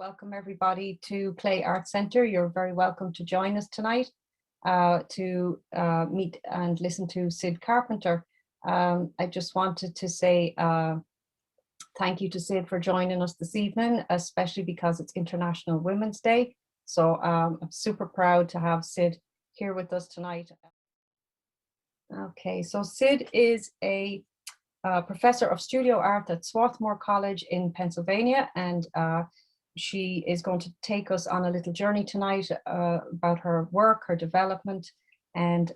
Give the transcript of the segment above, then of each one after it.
welcome everybody to Clay Art Centre. You're very welcome to join us tonight to meet and listen to Syd Carpenter. I just wanted to say thank you to Syd for joining us this evening, especially because it's International Women's Day. So I'm super proud to have Syd here with us tonight. Okay, so Syd is a professor of studio art at Swarthmore College in Pennsylvania, and she is going to take us on a little journey tonight about her work, her development, and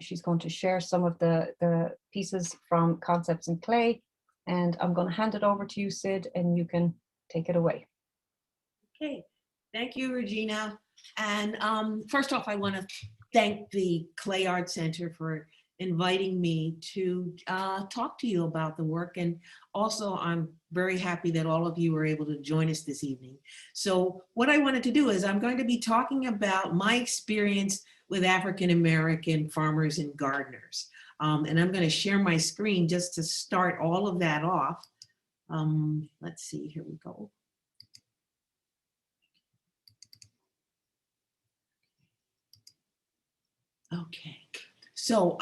she's going to share some of the pieces from Concepts in Clay. And I'm going to hand it over to you, Syd, and you can take it away. Okay, thank you, Regina. And first off, I want to thank the Clay Art Center for inviting me to talk to you about the work. And also, I'm very happy that all of you were able to join us this evening. So what I wanted to do is I'm going to be talking about my experience with African-American farmers and gardeners. And I'm going to share my screen just to start all of that off. Let's see, here we go. Okay, so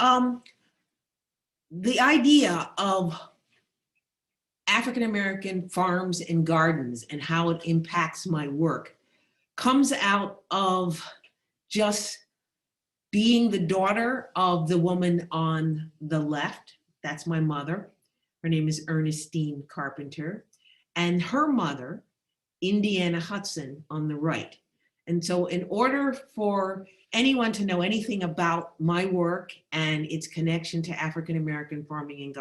the idea of African-American farms and gardens and how it impacts my work comes out of just being the daughter of the woman on the left. That's my mother. Her name is Ernestine Carpenter, and her mother, Indiana Hudson, on the right. And so in order for anyone to know anything about my work and its connection to African-American farming and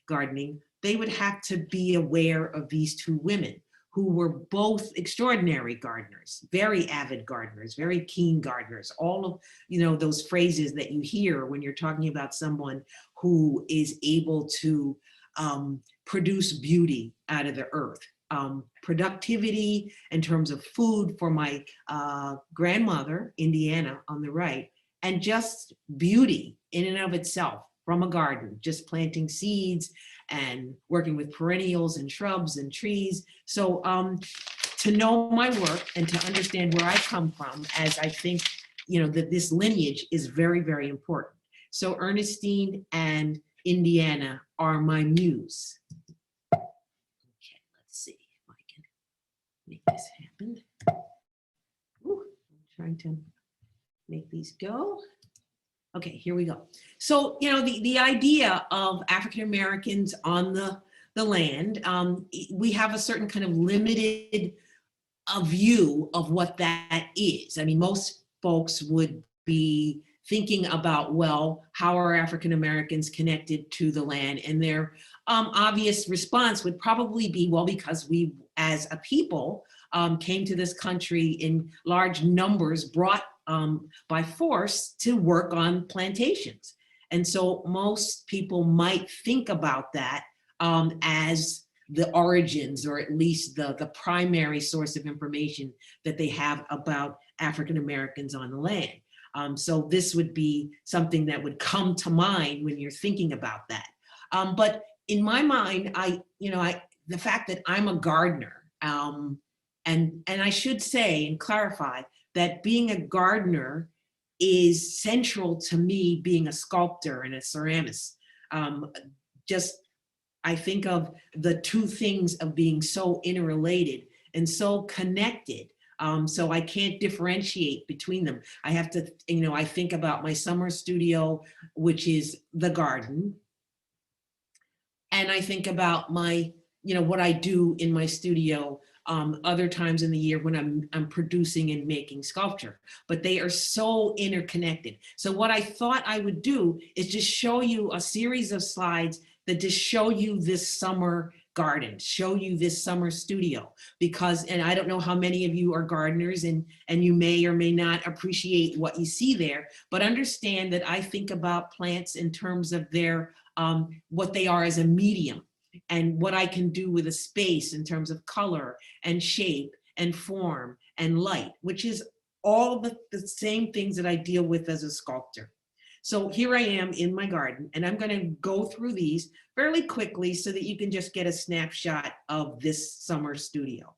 gardening, they would have to be aware of these two women who were both extraordinary gardeners, very avid gardeners, very keen gardeners, all of those phrases that you hear when you're talking about someone who is able to produce beauty out of the earth. Productivity in terms of food for my grandmother, Indiana, on the right, and just beauty in and of itself from a garden, just planting seeds and working with perennials and shrubs and trees. So to know my work and to understand where I come from, as I think, that this lineage is very, very important. So Ernestine and Indiana are my muse. Make this happen. Ooh, I'm trying to make these go. Okay, here we go. So, the idea of African Americans on the land, we have a certain kind of limited view of what that is. I mean, most folks would be thinking about, well, how are African Americans connected to the land? And their obvious response would probably be, well, because we, as a people, came to this country in large numbers, brought by force to work on plantations. And so most people might think about that as the origins, or at least the primary source of information that they have about African Americans on the land. So this would be something that would come to mind when you're thinking about that. But in my mind, the fact that I'm a gardener, and I should say and clarify that being a gardener is central to me being a sculptor and a ceramist. I think of the two things of being so interrelated and so connected. So I can't differentiate between them. I have to, I think about my summer studio, which is the garden. And I think about my, what I do in my studio other times in the year when I'm producing and making sculpture, but they are so interconnected. So what I thought I would do is just show you a series of slides that just show you this summer garden, show you this summer studio, and I don't know how many of you are gardeners and you may or may not appreciate what you see there, but understand that I think about plants in terms of their, what they are as a medium, and what I can do with a space in terms of color and shape and form and light, which is all the same things that I deal with as a sculptor. So here I am in my garden, and I'm going to go through these fairly quickly so that you can just get a snapshot of this summer studio.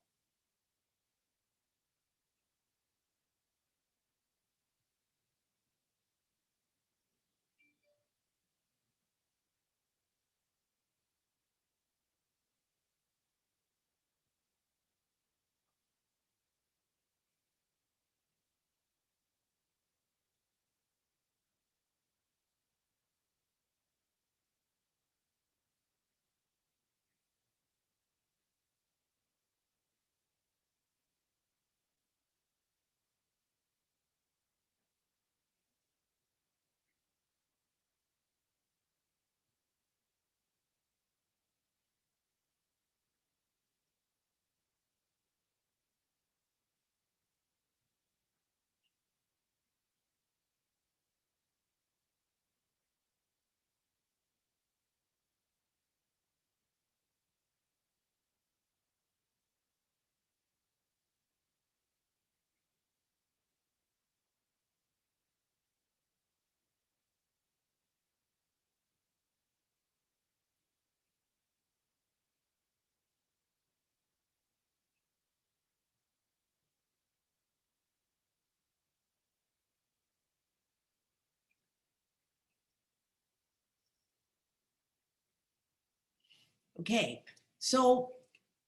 Okay, so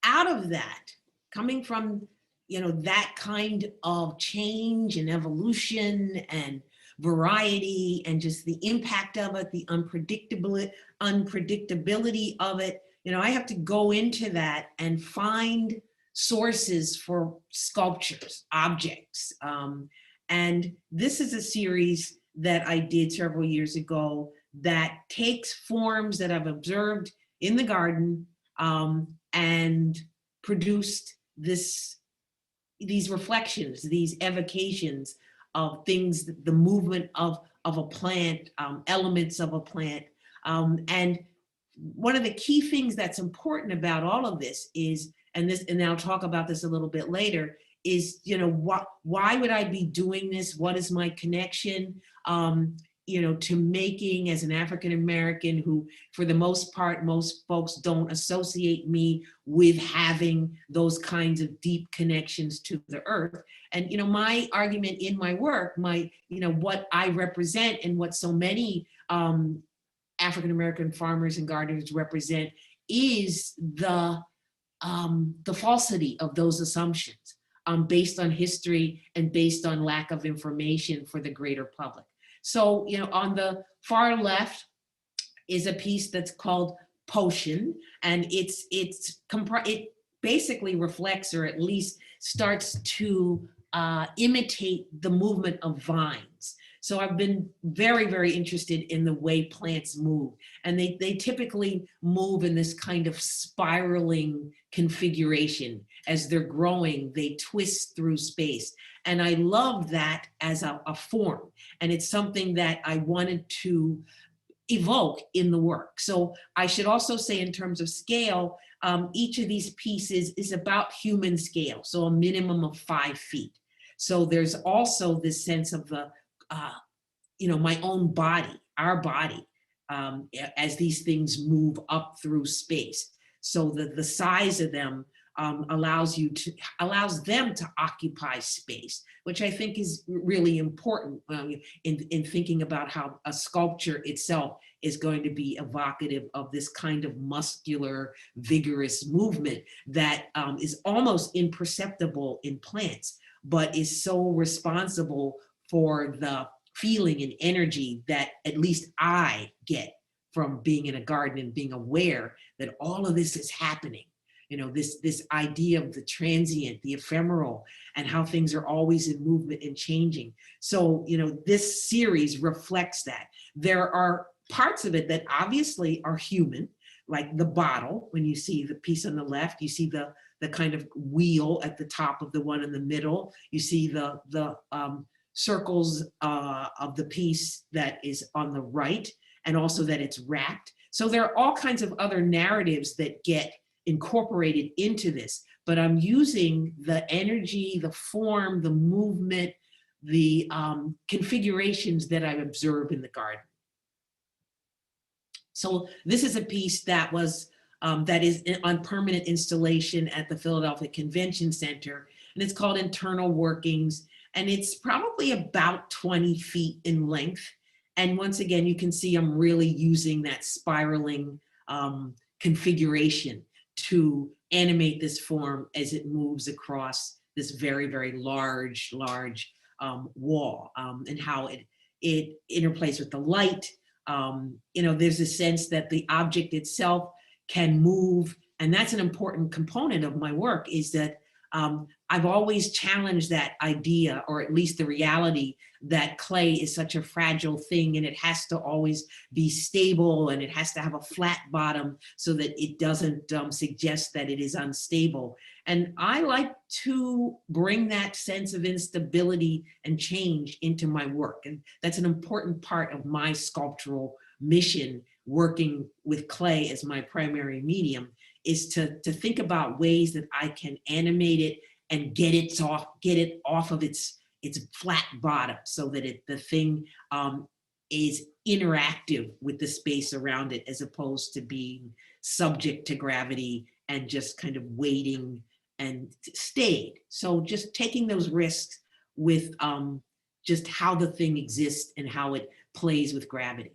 out of that, coming from, that kind of change and evolution and variety and just the impact of it, the unpredictability of it, I have to go into that and find sources for sculptures, objects. And this is a series that I did several years ago that takes forms that I've observed in the garden, and produced these reflections, these evocations of things, the movement of a plant, elements of a plant. And one of the key things that's important about all of this is, and I'll talk about this a little bit later, is, why would I be doing this? What is my connection? To making, as an African American who, for the most part, most folks don't associate me with having those kinds of deep connections to the earth. And, my argument in my work, what I represent and what so many African American farmers and gardeners represent is the falsity of those assumptions, based on history and based on lack of information for the greater public. So, on the far left is a piece that's called Potion, and it basically reflects, or at least starts to imitate the movement of vines. So I've been very, very interested in the way plants move, and they typically move in this kind of spiraling configuration. As they're growing, they twist through space. And I love that as a form. And it's something that I wanted to evoke in the work. So I should also say, in terms of scale, each of these pieces is about human scale, so a minimum of 5 feet. So there's also this sense of the, my own body, our body, as these things move up through space. So the size of them allows them to occupy space, which I think is really important in thinking about how a sculpture itself is going to be evocative of this kind of muscular, vigorous movement that is almost imperceptible in plants, but is so responsible for the feeling and energy that at least I get from being in a garden and being aware that all of this is happening. This idea of the transient, the ephemeral, and how things are always in movement and changing. So, this series reflects that. There are parts of it that obviously are human, like the bottle. When you see the piece on the left, you see the kind of wheel at the top of the one in the middle. You see the circles of the piece that is on the right, and also that it's wrapped. So there are all kinds of other narratives that get incorporated into this, but I'm using the energy, the form, the movement, the configurations that I observe in the garden. So this is a piece that was that is on permanent installation at the Philadelphia Convention Center, and it's called Internal Workings, and it's probably about 20 feet in length. And once again, you can see I'm really using that spiraling configuration to animate this form as it moves across this very, very large wall, and how it interplays with the light. There's a sense that the object itself can move, and that's an important component of my work, is that I've always challenged that idea, or at least the reality, that clay is such a fragile thing, and it has to always be stable, and it has to have a flat bottom so that it doesn't suggest that it is unstable. And I like to bring that sense of instability and change into my work. And that's an important part of my sculptural mission, working with clay as my primary medium, is to think about ways that I can animate it and get it off of its flat bottom, so that the thing is interactive with the space around it, as opposed to being subject to gravity and just kind of waiting and stayed. So just taking those risks with just how the thing exists and how it plays with gravity.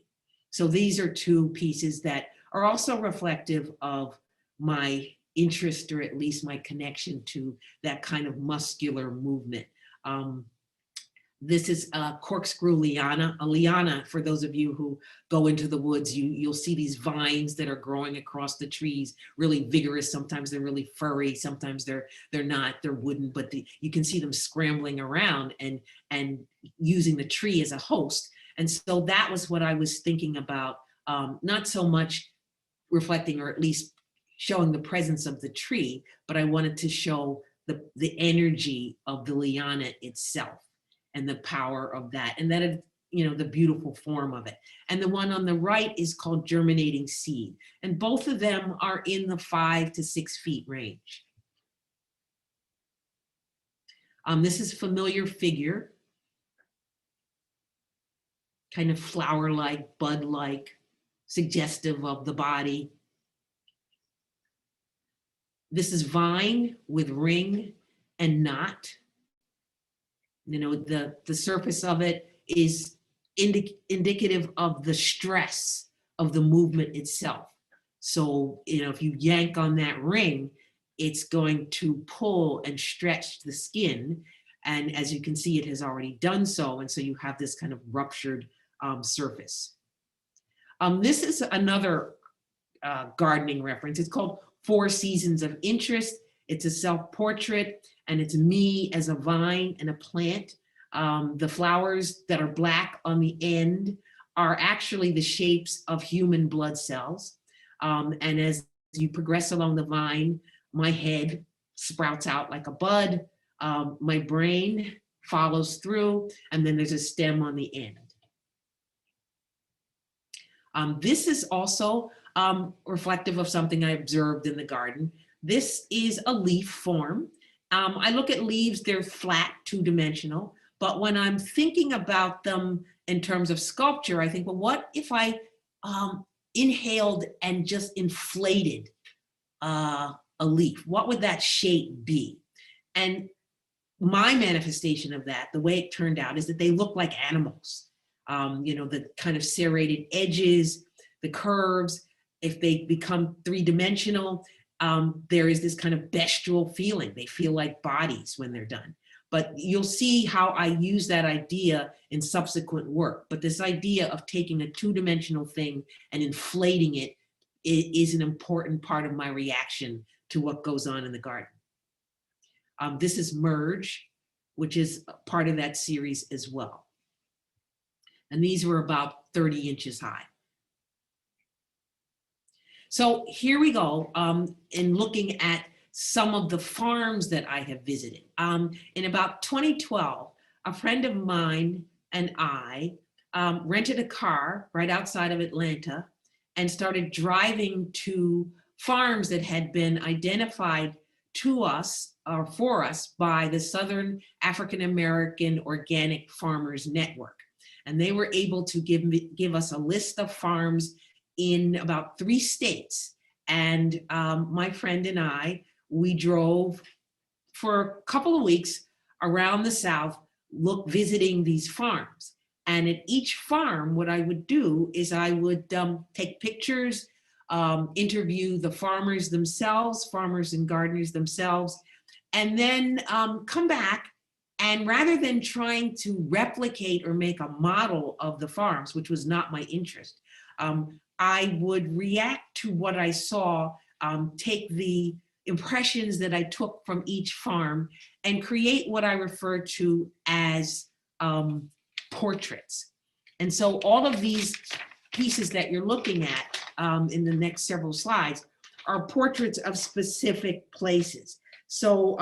So these are two pieces that are also reflective of my interest, or at least my connection to that kind of muscular movement. This is a corkscrew liana. A liana, for those of you who go into the woods, you'll see these vines that are growing across the trees, really vigorous. Sometimes they're really furry, sometimes they're not, they're wooden, but you can see them scrambling around and using the tree as a host. And so that was what I was thinking about, not so much reflecting, or at least showing the presence of the tree, but I wanted to show the energy of the liana itself and the power of that, and that, the beautiful form of it. And the one on the right is called Germinating Seed. And both of them are in the 5 to 6 feet range. This is familiar figure, kind of flower-like, bud-like, suggestive of the body. This is vine with ring and knot. The surface of it is indicative of the stress of the movement itself. So, if you yank on that ring, it's going to pull and stretch the skin. And as you can see, it has already done so. And so you have this kind of ruptured surface. This is another gardening reference. It's called 4 Seasons of Interest. It's a self-portrait, and it's me as a vine and a plant. The flowers that are black on the end are actually the shapes of human blood cells. And as you progress along the vine, my head sprouts out like a bud, my brain follows through, and then there's a stem on the end. This is also reflective of something I observed in the garden. This is a leaf form. I look at leaves, they're flat, 2-dimensional, but when I'm thinking about them in terms of sculpture, I think, well, what if I inhaled and just inflated a leaf? What would that shape be? And my manifestation of that, the way it turned out, is that they look like animals. The kind of serrated edges, the curves. If they become 3-dimensional, there is this kind of bestial feeling. They feel like bodies when they're done. But you'll see how I use that idea in subsequent work. But this idea of taking a 2-dimensional thing and inflating it is an important part of my reaction to what goes on in the garden. This is Merge, which is part of that series as well. And these were about 30 inches high. So here we go in looking at some of the farms that I have visited. In about 2012, a friend of mine and I rented a car right outside of Atlanta and started driving to farms that had been identified to us or for us by the Southern African American Organic Farmers Network. And they were able to give us a list of farms in about 3 states. And my friend and I, we drove for a couple of weeks around the South, visiting these farms. And at each farm, what I would do is I would take pictures, interview the farmers themselves, farmers and gardeners themselves, and then come back. And rather than trying to replicate or make a model of the farms, which was not my interest, I would react to what I saw, take the impressions that I took from each farm and create what I refer to as portraits. And so all of these pieces that you're looking at in the next several slides are portraits of specific places. So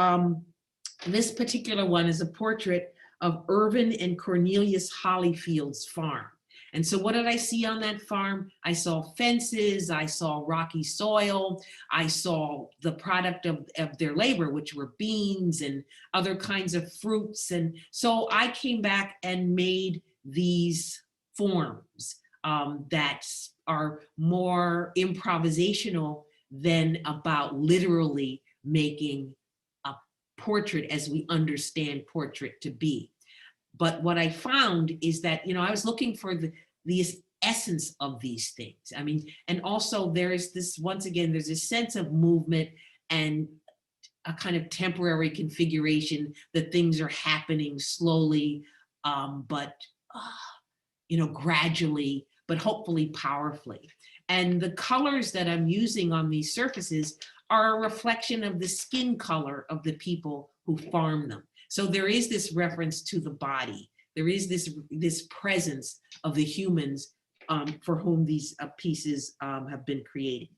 this particular one is a portrait of Irvin and Cornelius Hollyfield's farm. And so what did I see on that farm? I saw fences, I saw rocky soil, I saw the product of their labor, which were beans and other kinds of fruits. And so I came back and made these forms that are more improvisational than about literally making a portrait as we understand portrait to be. But what I found is that, I was looking for the essence of these things. I mean, and also there's this, once again, there's a sense of movement and a kind of temporary configuration that things are happening slowly, but gradually, but hopefully powerfully. And the colors that I'm using on these surfaces are a reflection of the skin color of the people who farm them. So there is this reference to the body. There is this presence of the humans for whom these pieces have been created.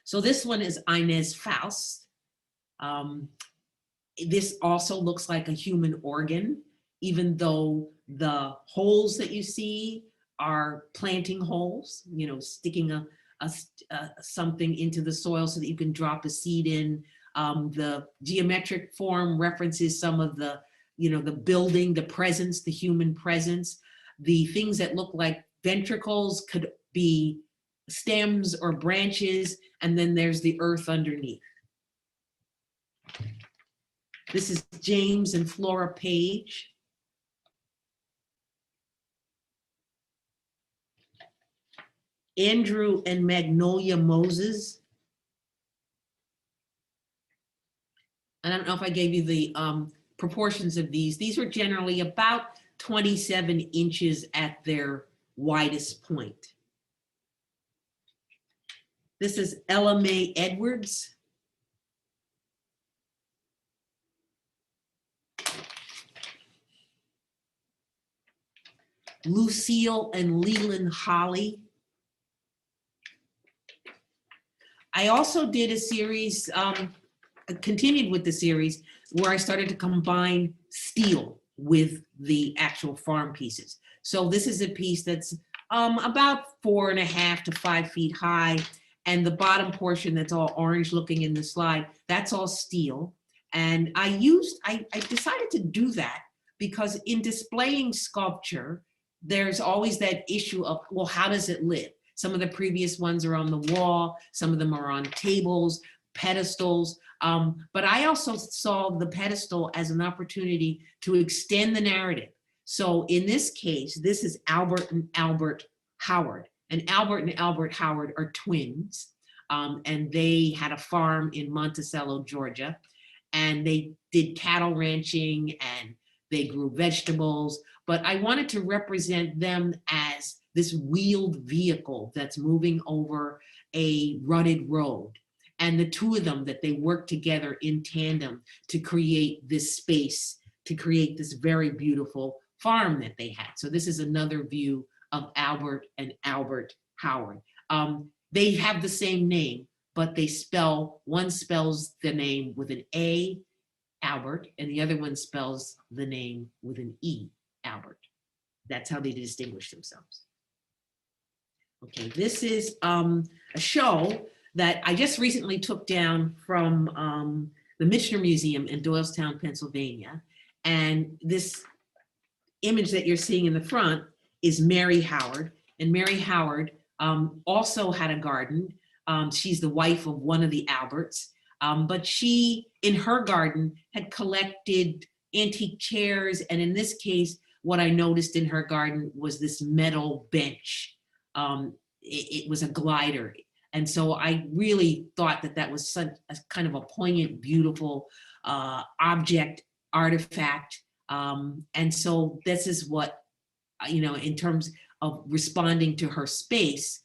So this one is Inez Faust. This also looks like a human organ, even though the holes that you see are planting holes, sticking something into the soil so that you can drop a seed in. The geometric form references some of the, the building, the presence, the human presence. The things that look like ventricles could be stems or branches, and then there's the earth underneath. This is James and Flora Page. Andrew and Magnolia Moses. I don't know if I gave you the proportions of these. These are generally about 27 inches at their widest point. This is Ella Mae Edwards. Lucille and Leland Holly. I also did a series, continued with the series, where I started to combine steel with the actual farm pieces. So this is a piece that's about 4.5 to 5 feet high, and the bottom portion that's all orange looking in the slide, that's all steel. And I decided to do that because in displaying sculpture, there's always that issue of, well, how does it live? Some of the previous ones are on the wall, some of them are on tables, pedestals, but I also saw the pedestal as an opportunity to extend the narrative. So in this case, this is Albert and Albert Howard. And Albert Howard are twins, and they had a farm in Monticello, Georgia, and they did cattle ranching and they grew vegetables, but I wanted to represent them as this wheeled vehicle that's moving over a rutted road. And the two of them, that they work together in tandem to create this space, to create this very beautiful farm that they had. So this is another view of Albert and Albert Howard. They have the same name, but one spells the name with an A, Albert, and the other one spells the name with an E, Albert. That's how they distinguish themselves. Okay, this is a show that I just recently took down from the Michener Museum in Doylestown, Pennsylvania. And this image that you're seeing in the front is Mary Howard. And Mary Howard also had a garden. She's the wife of one of the Alberts. But she, in her garden, had collected antique chairs. And in this case, what I noticed in her garden was this metal bench. It was a glider. And so I really thought that that was such a kind of a poignant, beautiful artifact. And so this is what, in terms of responding to her space,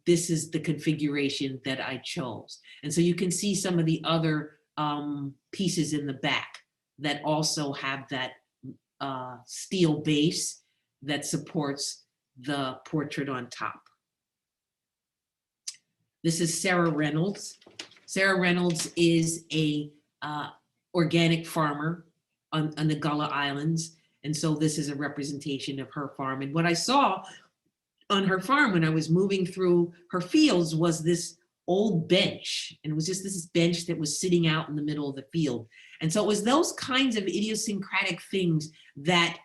this is the configuration that I chose. And so you can see some of the other pieces in the back that also have that steel base that supports the portrait on top. This is Sarah Reynolds. Sarah Reynolds is a organic farmer on the Gullah Islands. And so this is a representation of her farm. And what I saw on her farm when I was moving through her fields was this old bench. And it was just this bench that was sitting out in the middle of the field. And so it was those kinds of idiosyncratic things that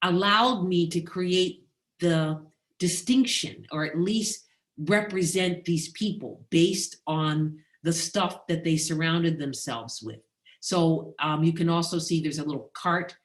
allowed me to create the distinction, or at least represent these people based on the stuff that they surrounded themselves with. So you can also see there's a little cart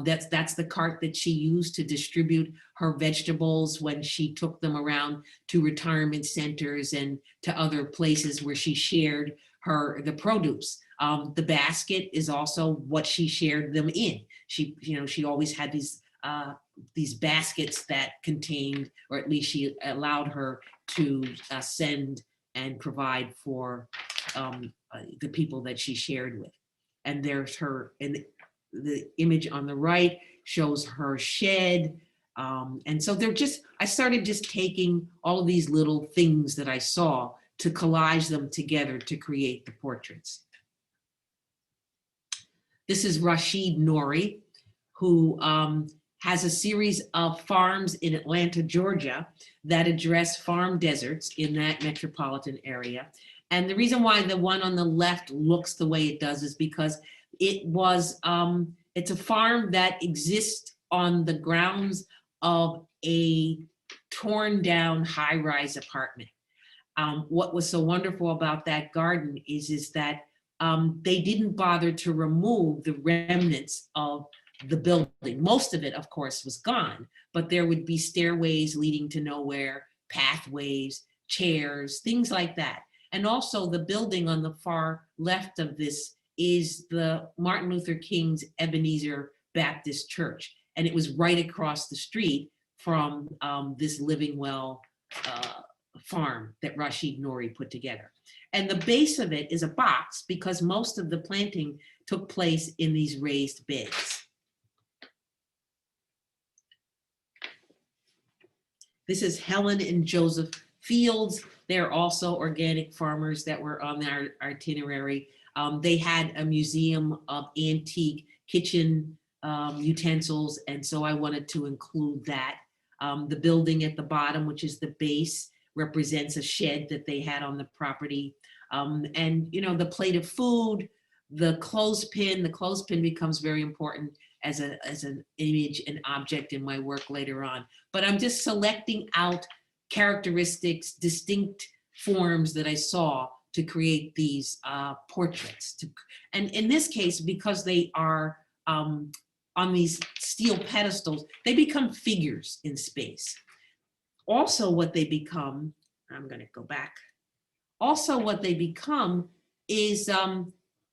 That's the cart that she used to distribute her vegetables when she took them around to retirement centers and to other places where she shared the produce. The basket is also what she shared them in. She always had these baskets that contained, or at least she allowed her to send and provide for the people that she shared with. And there's her, and the image on the right shows her shed. And so I started just taking all of these little things that I saw to collage them together to create the portraits. This is Rashid Nori, who has a series of farms in Atlanta, Georgia, that address farm deserts in that metropolitan area. And the reason why the one on the left looks the way it does is because it's a farm that exists on the grounds of a torn down high-rise apartment. What was so wonderful about that garden is that they didn't bother to remove the remnants of the building. Most of it, of course, was gone, but there would be stairways leading to nowhere, pathways, chairs, things like that. And also the building on the far left of this is the Martin Luther King's Ebenezer Baptist Church. And it was right across the street from this Living Well farm that Rashid Nori put together. And the base of it is a box because most of the planting took place in these raised beds. This is Helen and Joseph Fields. They're also organic farmers that were on our itinerary. They had a museum of antique kitchen utensils, and so I wanted to include that. The building at the bottom, which is the base, represents a shed that they had on the property. And the plate of food, the clothespin becomes very important as an image and object in my work later on. But I'm just selecting out characteristics, distinct forms that I saw to create these portraits. And in this case, because they are on these steel pedestals, they become figures in space. Also what they become, I'm gonna go back. Also what they become is,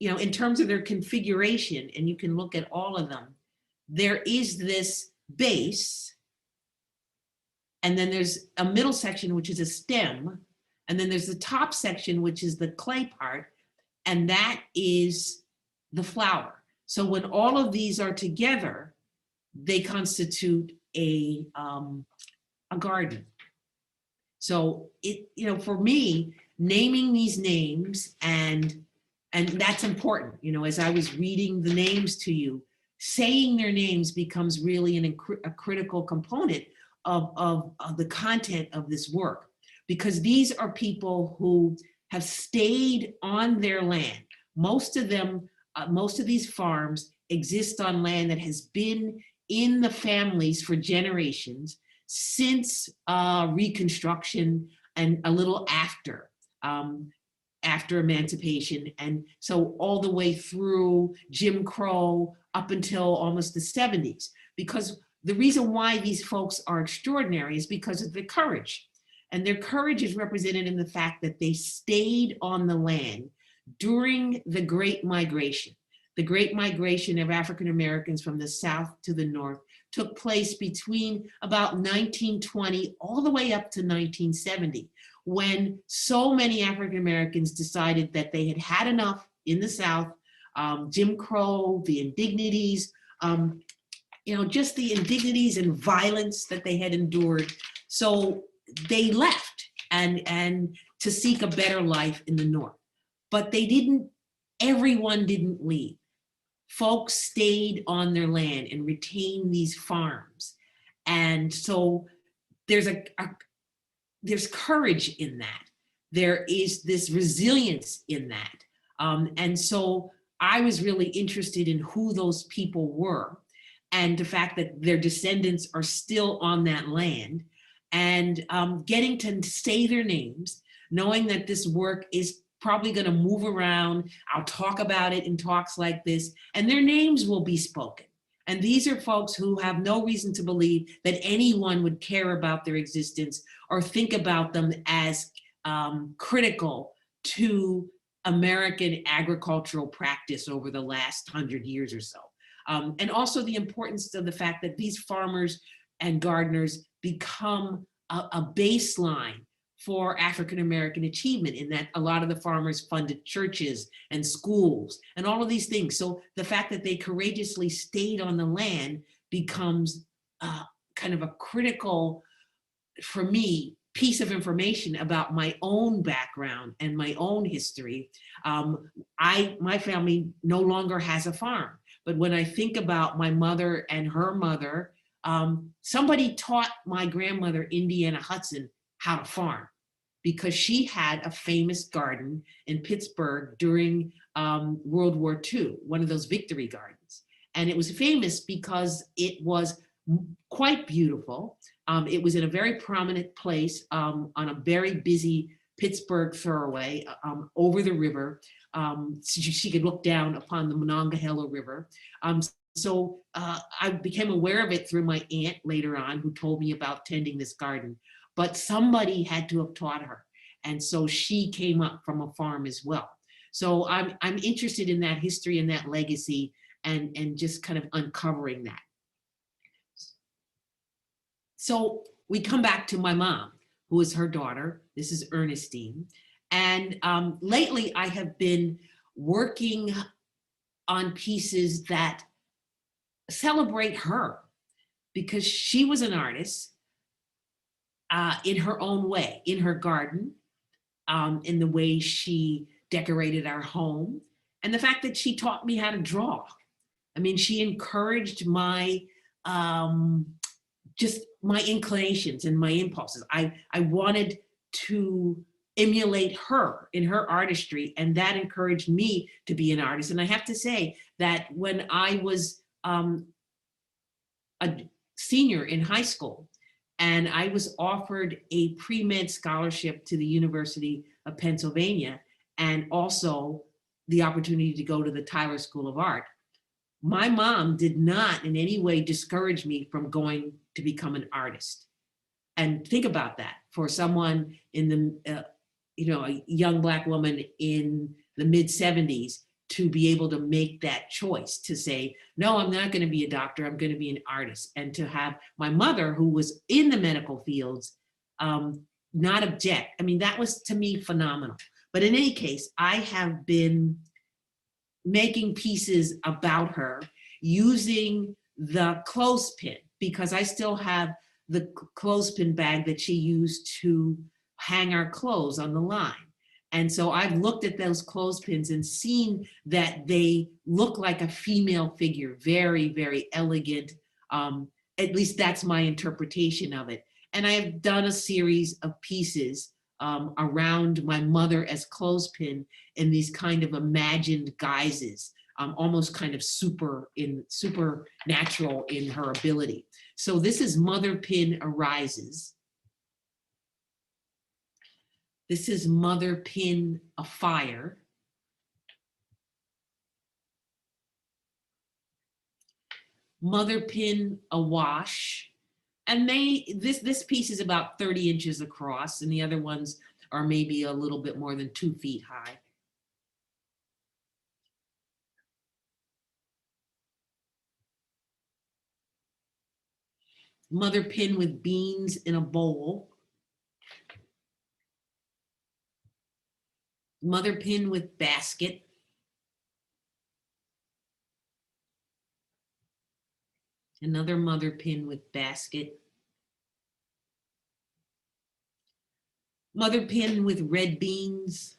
in terms of their configuration, and you can look at all of them, there is this base, and then there's a middle section, which is a stem, and then there's the top section, which is the clay part, and that is the flower. So when all of these are together, they constitute a garden. So for me, naming these names, and that's important. As I was reading the names to you, saying their names becomes really a critical component of the content of this work, because these are people who have stayed on their land. Most of these farms exist on land that has been in the families for generations since Reconstruction and a little after emancipation. And so all the way through Jim Crow up until almost the 70s, because the reason why these folks are extraordinary is because of their courage. And their courage is represented in the fact that they stayed on the land during the Great Migration. The Great Migration of African Americans from the South to the North took place between about 1920 all the way up to 1970, when so many African Americans decided that they had had enough in the South. Jim Crow, the indignities, just the indignities and violence that they had endured. So they left and to seek a better life in the North. But everyone didn't leave. Folks stayed on their land and retained these farms. And so there's courage in that. There is this resilience in that. And so I was really interested in who those people were, and the fact that their descendants are still on that land, and getting to say their names, knowing that this work is probably going to move around. I'll talk about it in talks like this, and their names will be spoken. And these are folks who have no reason to believe that anyone would care about their existence or think about them as critical to American agricultural practice over the last 100 years or so. And also the importance of the fact that these farmers and gardeners become a baseline for African-American achievement, in that a lot of the farmers funded churches and schools and all of these things. So the fact that they courageously stayed on the land becomes kind of a critical, for me, piece of information about my own background and my own history. My family no longer has a farm, but when I think about my mother and her mother, somebody taught my grandmother, Indiana Hudson, how to farm, because she had a famous garden in Pittsburgh during World War II, one of those victory gardens. And it was famous because it was quite beautiful. It was in a very prominent place on a very busy Pittsburgh thoroughway over the river. So she could look down upon the Monongahela River. So I became aware of it through my aunt later on, who told me about tending this garden. But somebody had to have taught her. And so she came up from a farm as well. So I'm interested in that history and that legacy, and just kind of uncovering that. So we come back to my mom, who is her daughter. This is Ernestine. And lately I have been working on pieces that celebrate her, because she was an artist in her own way, in her garden, in the way she decorated our home, and the fact that she taught me how to draw. I mean, she encouraged my just my inclinations and my impulses. I wanted to emulate her in her artistry, and that encouraged me to be an artist. And I have to say that when I was a senior in high school, and I was offered a pre-med scholarship to the University of Pennsylvania, and also the opportunity to go to the Tyler School of Art, my mom did not in any way discourage me from going to become an artist. And think about that, for someone in the, a young Black woman in the mid-70s to be able to make that choice to say, no, I'm not going to be a doctor, I'm going to be an artist. And to have my mother, who was in the medical fields, not object. I mean, that was to me phenomenal. But in any case, I have been making pieces about her using the clothespin, because I still have the clothespin bag that she used to hang our clothes on the line. And so I've looked at those clothespins and seen that they look like a female figure, very, very elegant. At least that's my interpretation of it. And I have done a series of pieces around my mother as clothespin in these kind of imagined guises, almost kind of supernatural in her ability. So this is Mother Pin Arises. This is Mother Pin Afire. Mother Pin Awash. And this piece is about 30 inches across, and the other ones are maybe a little bit more than 2 feet high. Mother Pin with beans in a bowl. Mother Pin with basket. Another mother pin with basket. Mother pin with red beans.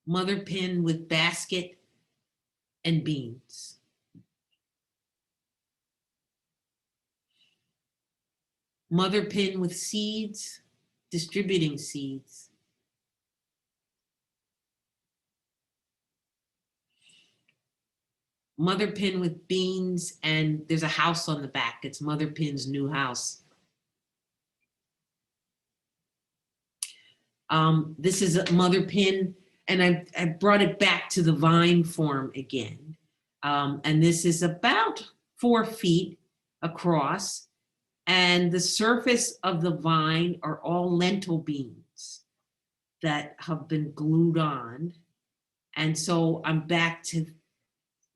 Mother pin with basket and beans. Mother pin with seeds, distributing seeds. Mother pin with beans, and there's a house on the back. It's Mother Pin's new house. This is a mother pin, and I brought it back to the vine form again. And this is about 4 feet across. And the surface of the vine are all lentil beans that have been glued on. And so I'm back to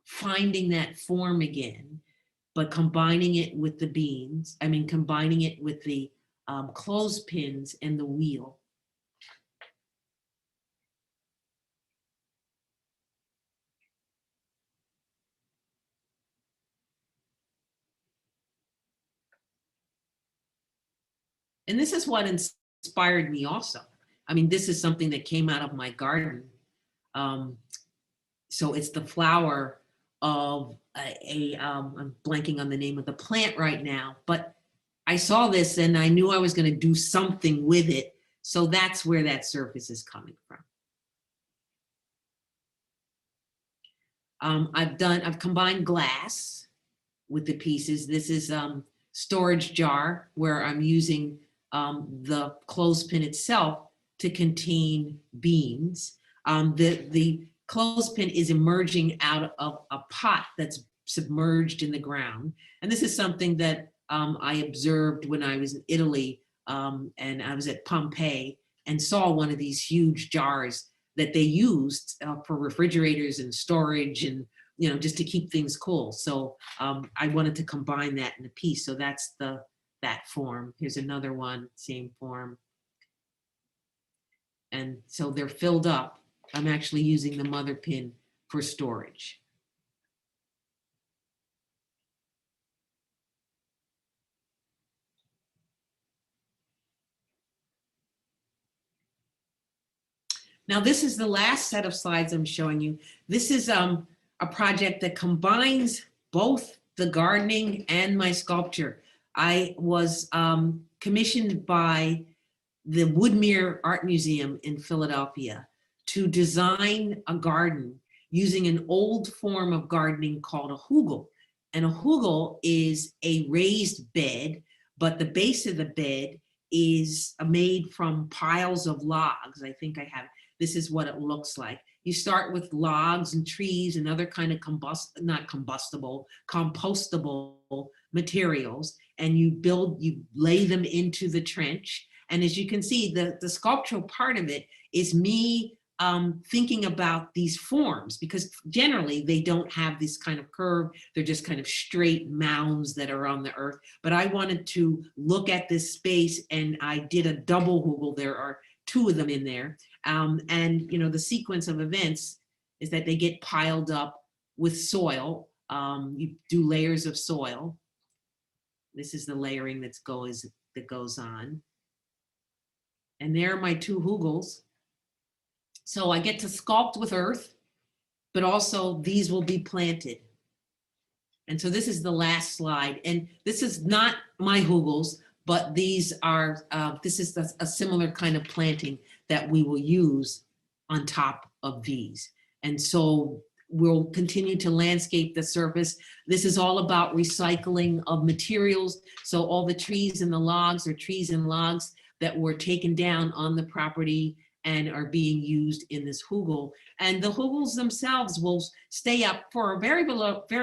finding that form again, but combining it with the beans. Combining it with the clothespins and the wheel. And this is what inspired me also. This is something that came out of my garden. So it's the flower of I'm blanking on the name of the plant right now, but I saw this and I knew I was going to do something with it. So that's where that surface is coming from. I've combined glass with the pieces. This is storage jar where I'm using the clothespin itself to contain beans. The clothespin is emerging out of a pot that's submerged in the ground. And this is something that I observed when I was in Italy, and I was at Pompeii and saw one of these huge jars that they used for refrigerators and storage and, just to keep things cool. So I wanted to combine that in a piece. So that's that form. Here's another one, same form. And so they're filled up. I'm actually using the mother pin for storage. Now, this is the last set of slides I'm showing you. This is a project that combines both the gardening and my sculpture. I was commissioned by the Woodmere Art Museum in Philadelphia to design a garden using an old form of gardening called a hugel. And a hugel is a raised bed, but the base of the bed is made from piles of logs. I think I have, this is what it looks like. You start with logs and trees and other kind of compostable materials, and you lay them into the trench. And as you can see, the sculptural part of it is me thinking about these forms, because generally they don't have this kind of curve. They're just kind of straight mounds that are on the earth. But I wanted to look at this space, and I did a double hugel. There are 2 of them in there. And the sequence of events is that they get piled up with soil. You do layers of soil. This is the layering that goes on. And there are my 2 hugels. So I get to sculpt with earth, but also these will be planted. And so this is the last slide. And this is not my hugels, but these are, this is a similar kind of planting that we will use on top of these. And so we'll continue to landscape the surface. This is all about recycling of materials. So all the trees and the logs are trees and logs that were taken down on the property and are being used in this hugel. And the hugels themselves will stay up for a very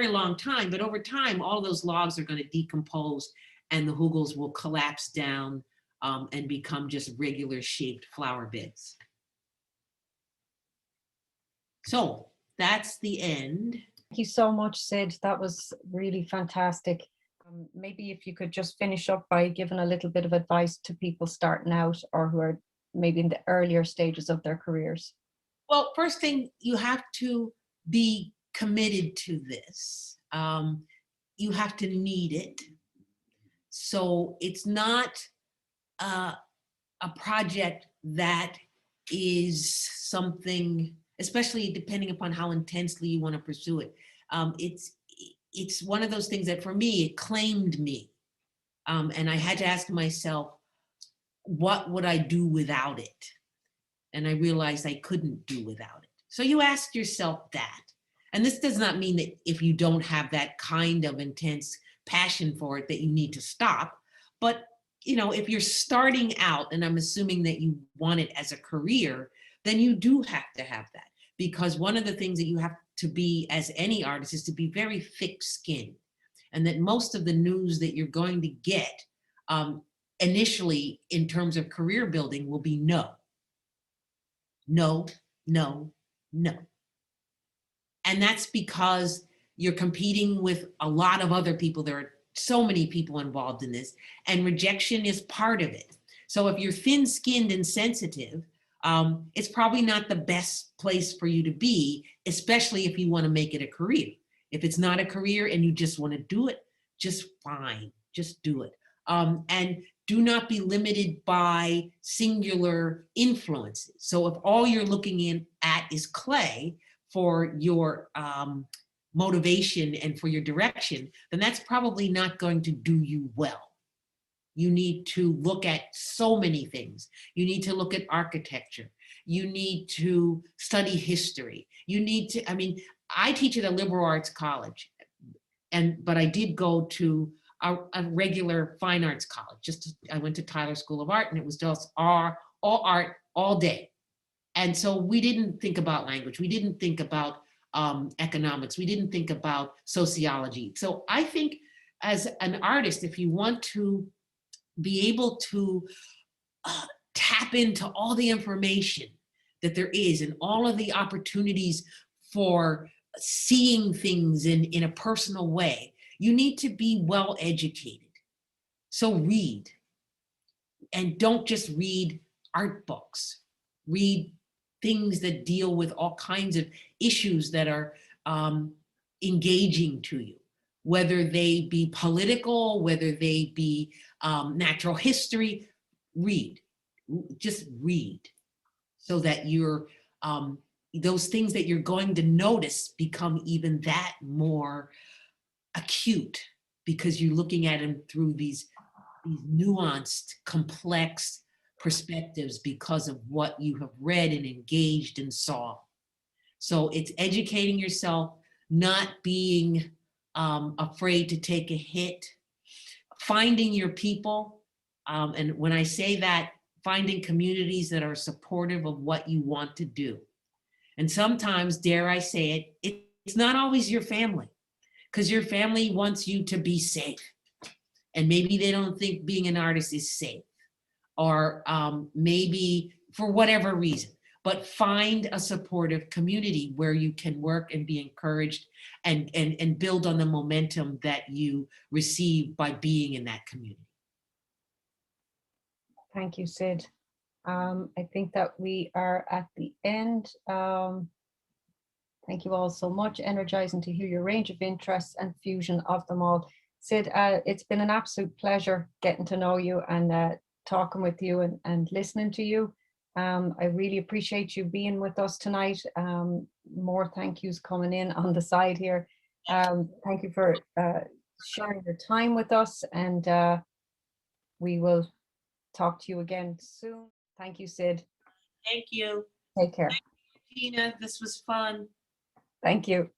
long time, but over time, all those logs are going to decompose and the hugels will collapse down and become just regular shaped flower beds. So that's the end. Thank you so much, Syd. That was really fantastic. Maybe if you could just finish up by giving a little bit of advice to people starting out or who are maybe in the earlier stages of their careers. Well, first thing, you have to be committed to this. You have to need it. So it's not a project that is something, especially depending upon how intensely you want to pursue it. It's one of those things that for me, it claimed me. And I had to ask myself, what would I do without it? And I realized I couldn't do without it. So you ask yourself that. And this does not mean that if you don't have that kind of intense passion for it, that you need to stop. But if you're starting out, and I'm assuming that you want it as a career, then you do have to have that. Because one of the things that you have to be as any artist is to be very thick-skinned. And that most of the news that you're going to get initially in terms of career building will be no. No, no, no. And that's because you're competing with a lot of other people. There are so many people involved in this, and rejection is part of it. So if you're thin-skinned and sensitive, it's probably not the best place for you to be, especially if you want to make it a career. If it's not a career and you just want to do it, just fine, just do it. And do not be limited by singular influences. So if all you're looking at is clay for your motivation and for your direction, then that's probably not going to do you well. You need to look at so many things. You need to look at architecture. You need to study history. You need to, I mean, I teach at a liberal arts college, but I did go to a regular fine arts college. I went to Tyler School of Art, and it was just all art all day. And so we didn't think about language. We didn't think about economics. We didn't think about sociology. So I think as an artist, if you want to be able to tap into all the information that there is and all of the opportunities for seeing things in a personal way, you need to be well educated. So read, and don't just read art books. Read things that deal with all kinds of issues that are engaging to you, whether they be political, whether they be natural history. Read, just read, so that you're those things that you're going to notice become even that more acute, because you're looking at them through these nuanced, complex perspectives because of what you have read and engaged and saw. So it's educating yourself, not being afraid to take a hit, finding your people. And when I say that, finding communities that are supportive of what you want to do. And sometimes, dare I say it, it's not always your family, because your family wants you to be safe. And maybe they don't think being an artist is safe, or maybe for whatever reason. But find a supportive community where you can work and be encouraged and build on the momentum that you receive by being in that community. Thank you, Syd. I think that we are at the end. Thank you all so much. Energizing to hear your range of interests and fusion of them all. Syd, it's been an absolute pleasure getting to know you and talking with you and listening to you. I really appreciate you being with us tonight. More thank yous coming in on the side here. Thank you for sharing your time with us, and we will talk to you again soon. Thank you, Syd. Thank you. Take care. Thank you, Gina. This was fun. Thank you.